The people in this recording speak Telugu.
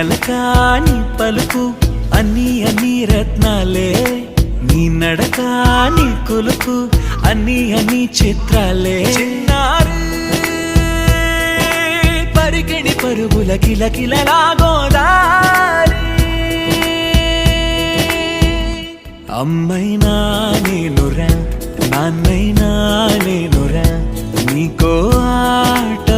అలకా నీ పలుకు అన్ని అన్ని రత్నాలే, నీ నడక నీ కొలుకు అన్ని అన్ని చిత్రాలే. చిన్నారి పరికిణి పరుగుల కిలకిలలా గోదారి, అమ్మైనా నేనురా నాన్నైనా నేనురా, నీకో ఆట